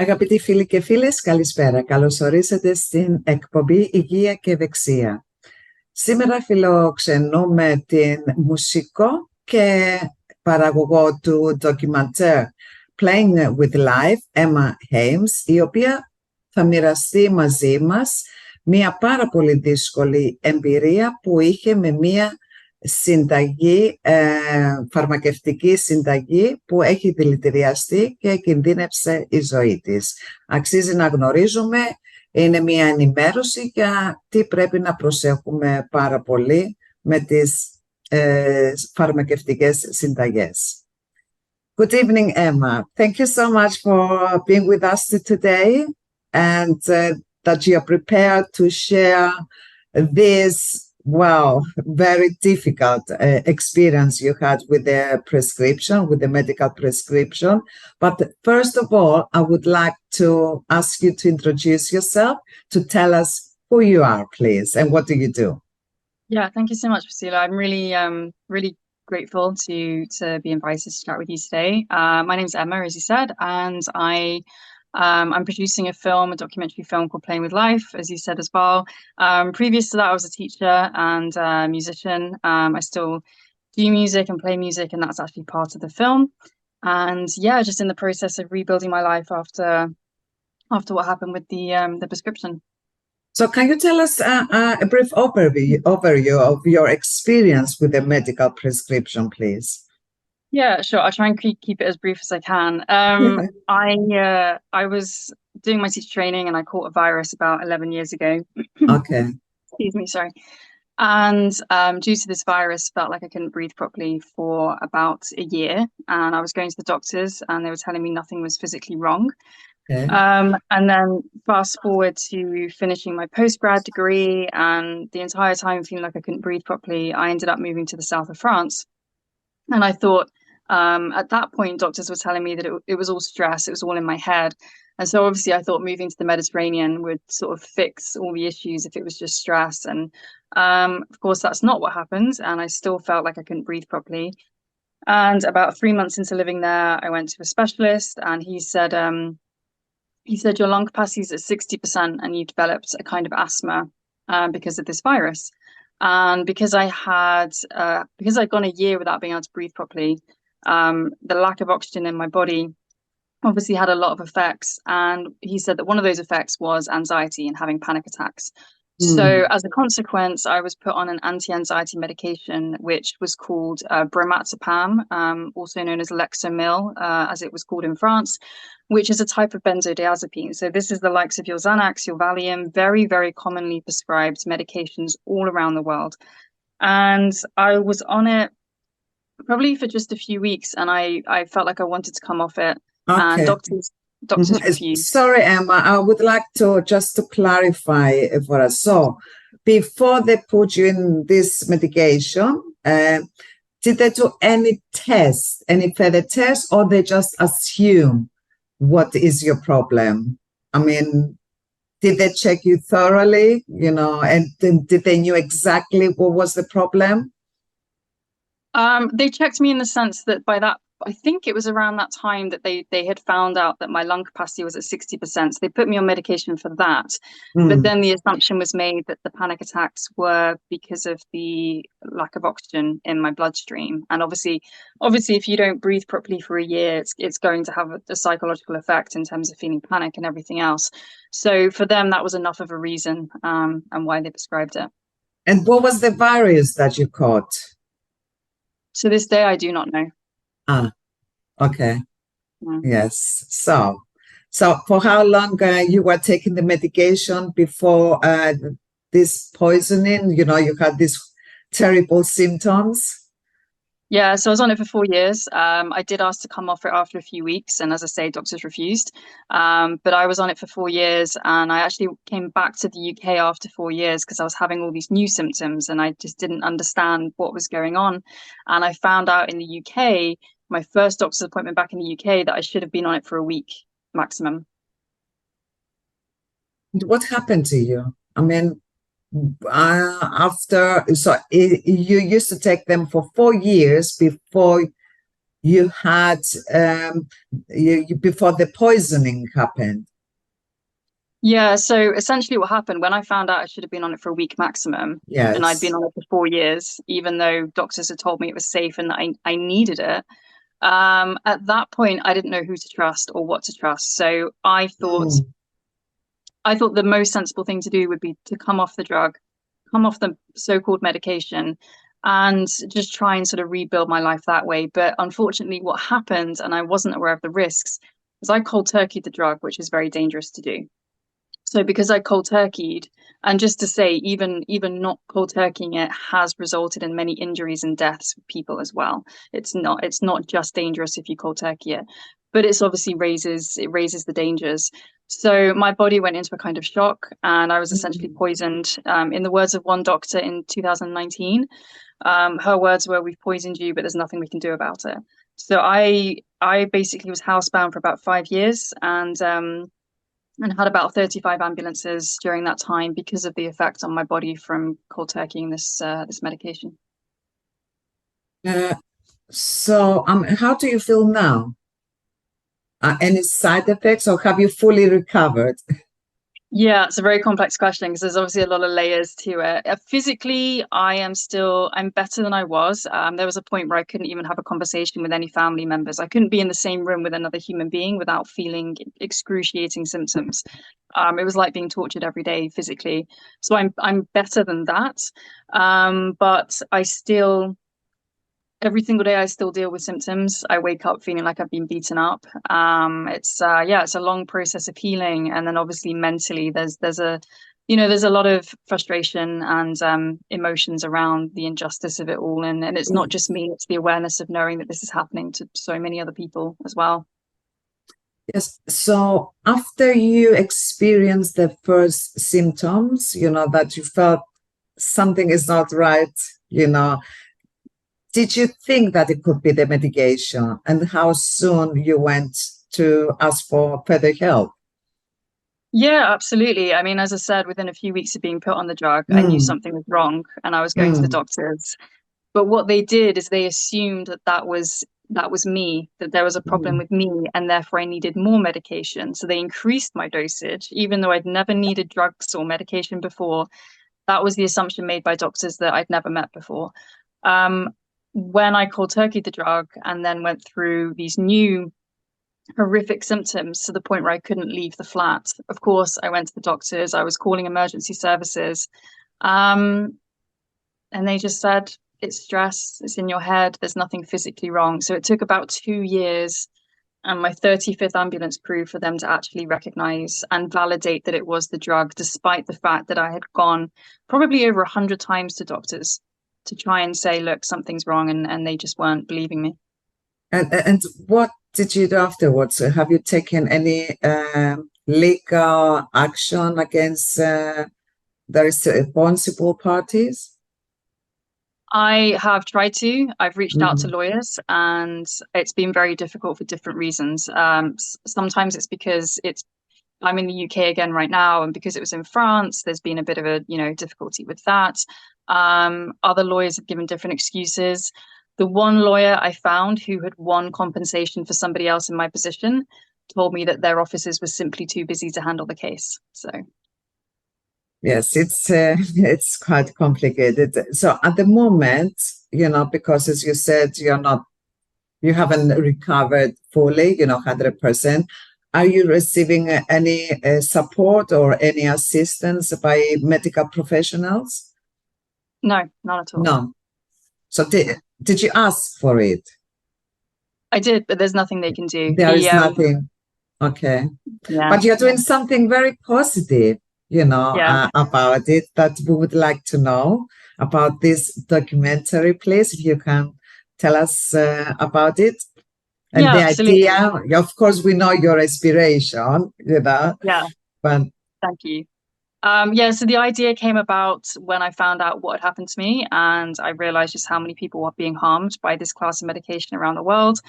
Αγαπητοί φίλοι και φίλες, καλησπέρα. Καλώς ορίσατε στην εκπομπή Υγεία και Ευεξία. Σήμερα φιλοξενούμε την μουσικό και παραγωγό του ντοκυμαντέρ Playing with Life, Έμμα, η οποία θα μοιραστεί μαζί μας μια πάρα πολύ δύσκολη εμπειρία που είχε με μια συνταγή, φαρμακευτική συνταγή που έχει δηλητηριαστεί και κινδύνευσε η ζωή της. Αξίζει να γνωρίζουμε, είναι μια ενημέρωση για τι πρέπει να προσέχουμε πάρα πολύ με τις φαρμακευτικές συνταγές. Good evening, Emma. Thank you so much for being with us today and that you are prepared to share this very difficult experience you had with the prescription, with the medical prescription. But first of all, I would like to ask you to introduce yourself, to tell us who you are, please, and what do you do? Yeah, thank you so much, Priscilla. I'm really grateful to be invited to chat with you today. My name is Emma, as you said, and I'm producing a documentary film called Playing with Life, as you said as well. Previous to that, I was a teacher and a musician. I still do music and play music, and that's actually part of the film. And yeah, just in the process of rebuilding my life after what happened with the prescription. So can you tell us a brief overview of your experience with the medical prescription, please? Yeah, sure. I'll try and keep it as brief as I can. I was doing my teacher training and I caught a virus about 11 years ago. Okay. Excuse me, sorry. And due to this virus, felt like I couldn't breathe properly for about a year. And I was going to the doctors and they were telling me nothing was physically wrong. Okay. And then fast forward to finishing my postgrad degree, and the entire time feeling like I couldn't breathe properly, I ended up moving to the south of France. And I thought, at that point, doctors were telling me that it was all stress, it was all in my head. And so obviously I thought moving to the Mediterranean would sort of fix all the issues if it was just stress. And of course, that's not what happened. And I still felt like I couldn't breathe properly. And about 3 months into living there, I went to a specialist and he said, your lung capacity is at 60% and you've developed a kind of asthma because of this virus. And because I'd gone a year without being able to breathe properly, the lack of oxygen in my body obviously had a lot of effects. And he said that one of those effects was anxiety and having panic attacks. So as a consequence, I was put on an anti-anxiety medication, which was called bromazepam, also known as Lexomil, as it was called in France, which is a type of benzodiazepine. So this is the likes of your Xanax, your Valium, very, very commonly prescribed medications all around the world. And I was on it probably for just a few weeks, and I felt like I wanted to come off it. Okay. And doctors refused. Sorry, Emma, I would like to just to clarify for us. So before they put you in this medication, did they do any further tests, or they just assume what is your problem? I mean, did they check you thoroughly, and did they knew exactly what was the problem? They checked me in the sense that I think it was around that time that they had found out that my lung capacity was at 60%. So they put me on medication for that. But then the assumption was made that the panic attacks were because of the lack of oxygen in my bloodstream. And obviously, if you don't breathe properly for a year, it's going to have a psychological effect in terms of feeling panic and everything else. So for them, that was enough of a reason and why they prescribed it. And what was the virus that you caught? To this day, I do not know. Okay. Yes. So for how long you were taking the medication before this poisoning? You had these terrible symptoms. Yeah, so I was on it for 4 years. I did ask to come off it after a few weeks, and as I say, doctors refused. But I was on it for 4 years, and I actually came back to the UK after 4 years because I was having all these new symptoms, and I just didn't understand what was going on. And I found out in the UK, my first doctor's appointment back in the UK, that I should have been on it for a week maximum. What happened to you? I mean, you used to take them for 4 years before you had before the poisoning happened. Yeah, so essentially what happened when I found out I should have been on it for a week maximum, Yes. and I'd been on it for 4 years, even though doctors had told me it was safe and I needed it. At that point, I didn't know who to trust or what to trust. So I thought the most sensible thing to do would be to come off the drug, come off the so-called medication, and just try and sort of rebuild my life that way. But unfortunately, what happened, and I wasn't aware of the risks, was I cold turkeyed the drug, which is very dangerous to do. So because I cold turkeyed, and just to say, even not cold turkeying it has resulted in many injuries and deaths of people as well. It's not just dangerous if you cold turkey it, but it's obviously raises the dangers. So my body went into a kind of shock, and I was essentially poisoned. In the words of one doctor in 2019, her words were, "We've poisoned you, but there's nothing we can do about it." So I basically was housebound for about 5 years, and had about 35 ambulances during that time because of the effect on my body from cold turkeying this medication. So how do you feel now? Any side effects, or have you fully recovered? Yeah, it's a very complex question because there's obviously a lot of layers to it. Physically, I'm better than I was. There was a point where I couldn't even have a conversation with any family members. I couldn't be in the same room with another human being without feeling excruciating symptoms. It was like being tortured every day physically. So I'm better than that. But I still, every single day I still deal with symptoms. I wake up feeling like I've been beaten up. It's a long process of healing, and then obviously mentally there's a lot of frustration and emotions around the injustice of it all, and it's not just me, it's the awareness of knowing that this is happening to so many other people as well. Yes. So after you experienced the first symptoms, that you felt something is not right, did you think that it could be the medication, and how soon you went to ask for further help? Yeah, absolutely. I mean, as I said, within a few weeks of being put on the drug, I knew something was wrong, and I was going to the doctors. But what they did is they assumed that was me, that there was a problem with me, and therefore I needed more medication. So they increased my dosage, even though I'd never needed drugs or medication before. That was the assumption made by doctors that I'd never met before. When I cold turkeyed the drug and then went through these new horrific symptoms to the point where I couldn't leave the flat, of course, I went to the doctors. I was calling emergency services. And they just said, it's stress, it's in your head, there's nothing physically wrong. So it took about 2 years and my 35th ambulance crew for them to actually recognize and validate that it was the drug, despite the fact that I had gone probably over 100 times to doctors to try and say, look, something's wrong, and they just weren't believing me. And what did you do afterwards? Have you taken any legal action against the responsible parties? I have tried to. I've reached out to lawyers, and it's been very difficult for different reasons. Sometimes it's because I'm in the UK again right now, and because it was in France, there's been a bit of a difficulty with that. Other lawyers have given different excuses. The one lawyer I found who had won compensation for somebody else in my position told me that their offices were simply too busy to handle the case. So yes, it's quite complicated. So at the moment, because as you said, you haven't recovered fully, 100%. Are you receiving any support or any assistance by medical professionals? No, not at all. No. So did you ask for it? I did, but there's nothing they can do. There is nothing. Okay. Yeah. But you're doing something very positive, about it, that we would like to know about this documentary. Please, if you can tell us about it. And the absolutely. idea, of course, we know your inspiration, Yeah. But thank you. So the idea came about when I found out what had happened to me, and I realized just how many people were being harmed by this class of medication around the world.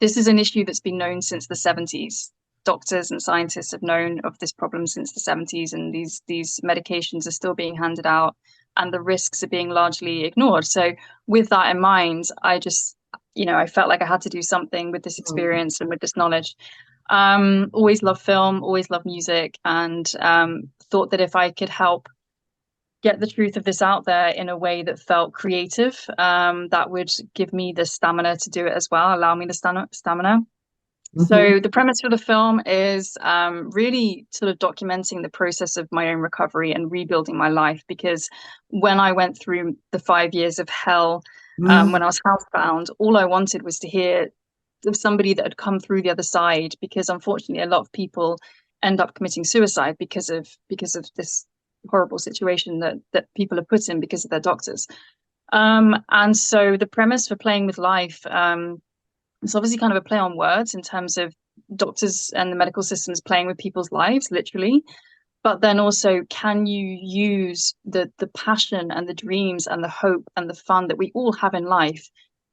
This is an issue that's been known since the 70s. Doctors and scientists have known of this problem since the 70s, and these medications are still being handed out, and the risks are being largely ignored. So with that in mind, you know, I felt like I had to do something with this experience and with this knowledge. Always loved film, always loved music, and thought that if I could help get the truth of this out there in a way that felt creative, that would give me the stamina to do it as well, allow me the stamina. So the premise for the film is really sort of documenting the process of my own recovery and rebuilding my life, because when I went through the 5 years of hell, when I was housebound, all I wanted was to hear of somebody that had come through the other side, because unfortunately a lot of people end up committing suicide because of this horrible situation that people are put in because of their doctors. And so the premise for Playing with Life, it's obviously kind of a play on words in terms of doctors and the medical systems playing with people's lives, literally. But then also, can you use the passion and the dreams and the hope and the fun that we all have in life?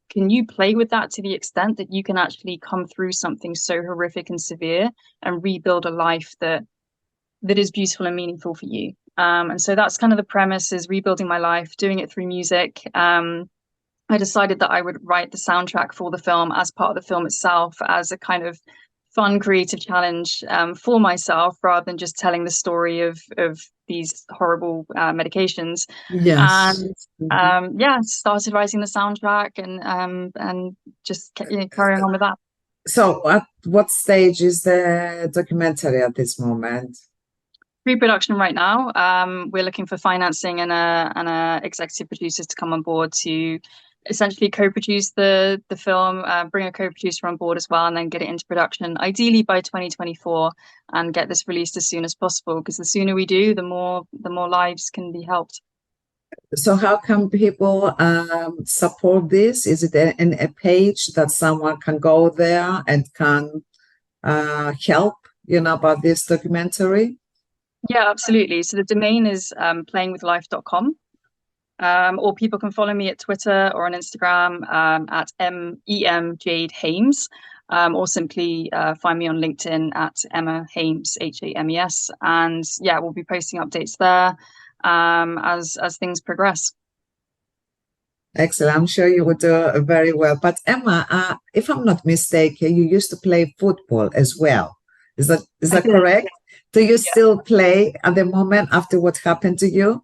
Can you play with that to the extent that you can actually come through something so horrific and severe and rebuild a life that is beautiful and meaningful for you? And so that's kind of the premise, is rebuilding my life, doing it through music. I decided that I would write the soundtrack for the film as part of the film itself, as a kind of fun, creative challenge for myself, rather than just telling the story of these horrible medications. Yes. And yeah, started writing the soundtrack and just carrying on with that. So at what stage is the documentary at this moment? Pre-production right now. We're looking for financing and a executive producers to come on board to essentially co-produce the film, bring a co-producer on board as well, and then get it into production, ideally by 2024, and get this released as soon as possible, because the sooner we do, the more lives can be helped. So how can people support this? Is it a page that someone can go there and can help, about this documentary? Yeah, absolutely. So the domain is playingwithlife.com. Or people can follow me at Twitter or on Instagram at @EMJadeHames, or simply find me on LinkedIn at Emma Hames, HAMES. And yeah, we'll be posting updates there as things progress. Excellent. I'm sure you would do very well. But Emma, if I'm not mistaken, you used to play football as well. Is that correct? Do you still play at the moment after what happened to you?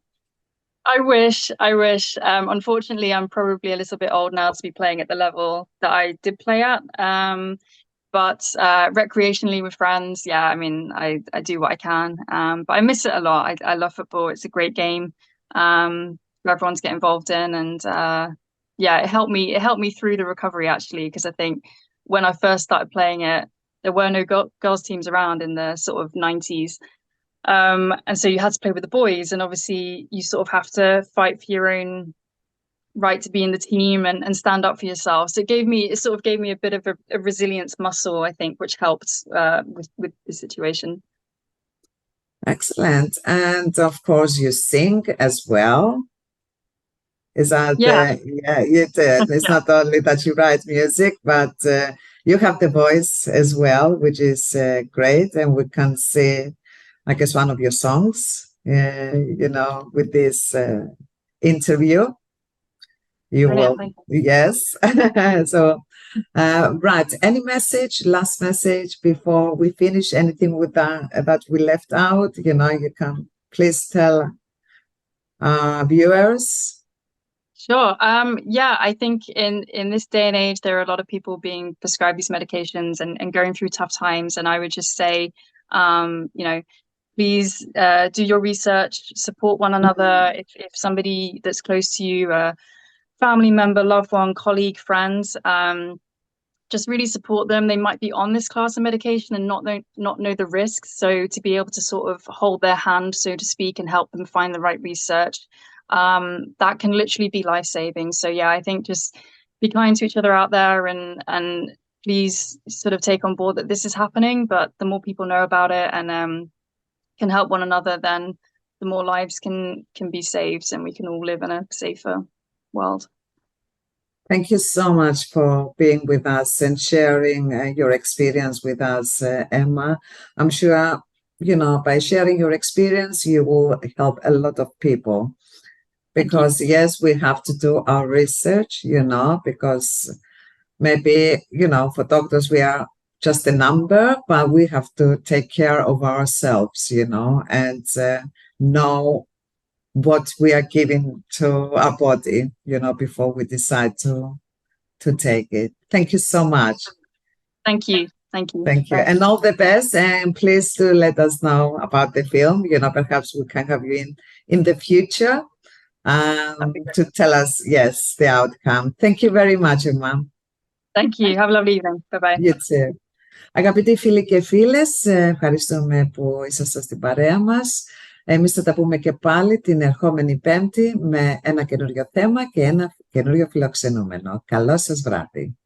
I wish. Unfortunately, I'm probably a little bit old now to be playing at the level that I did play at. But recreationally with friends, yeah, I mean, I do what I can. But I miss it a lot. I love football. It's a great game for everyone to get involved in. And yeah, it helped me through the recovery, actually, because I think when I first started playing it, there were no girls teams around in the sort of 90s. And so you had to play with the boys, and obviously you sort of have to fight for your own right to be in the team and stand up for yourself. So it sort of gave me a bit of a resilience muscle, I think, which helped with the situation. Excellent. And of course you sing as well. Is that yeah, you did. It's not only that you write music, but you have the voice as well, which is great, and we can see, I guess, one of your songs, with this interview. You will, yes. So, right. Any last message before we finish? Anything with that we left out? You can please tell viewers. Sure. Yeah, I think in this day and age, there are a lot of people being prescribed these medications and going through tough times. And I would just say, please do your research, support one another. If somebody that's close to you, a family member, loved one, colleague, friends, just really support them. They might be on this class of medication and not know the risks. So to be able to sort of hold their hand, so to speak, and help them find the right research, that can literally be life-saving. So yeah, I think just be kind to each other out there, and please sort of take on board that this is happening. But the more people know about it and can help one another, then the more lives can be saved, and we can all live in a safer world. Thank you so much for being with us and sharing your experience with us, Emma. I'm sure, by sharing your experience, you will help a lot of people. Because yes, we have to do our research, because maybe, for doctors, we are just a number, but we have to take care of ourselves, and know what we are giving to our body, before we decide to take it. Thank you so much. Thank you. Thank you. Thank you. And all the best. And please do let us know about the film. Perhaps we can have you in the future to tell us, yes, the outcome. Thank you very much, Emma. Thank you. Have a lovely evening. Bye-bye. You too. Αγαπητοί φίλοι και φίλες, ευχαριστούμε που ήσασταν στην παρέα μας. Εμείς θα τα πούμε και πάλι την ερχόμενη Πέμπτη με ένα καινούριο θέμα και ένα καινούριο φιλοξενούμενο. Καλό σας βράδυ.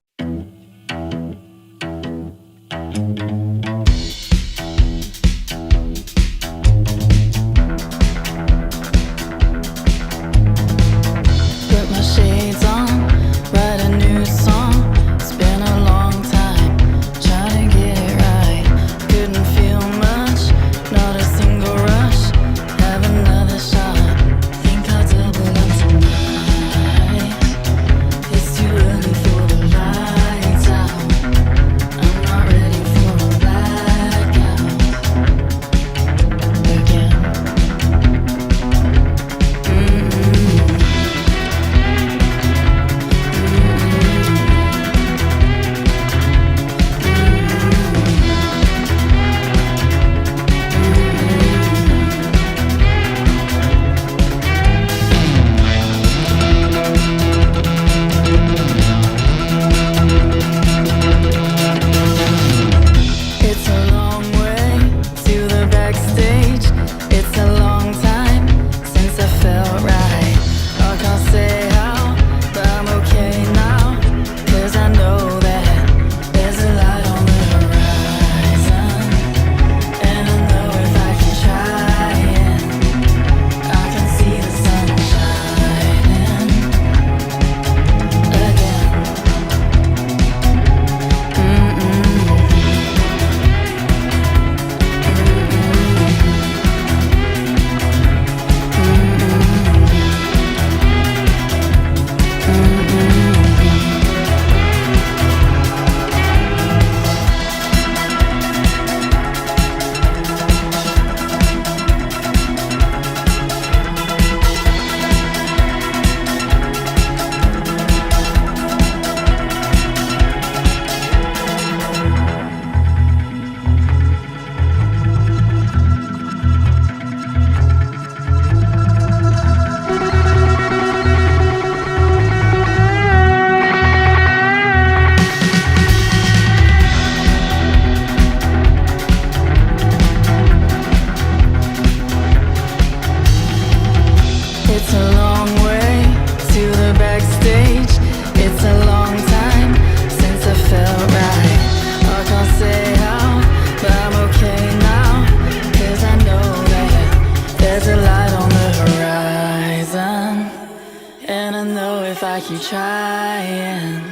Trying,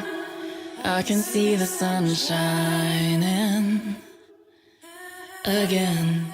I can see the sun shining again.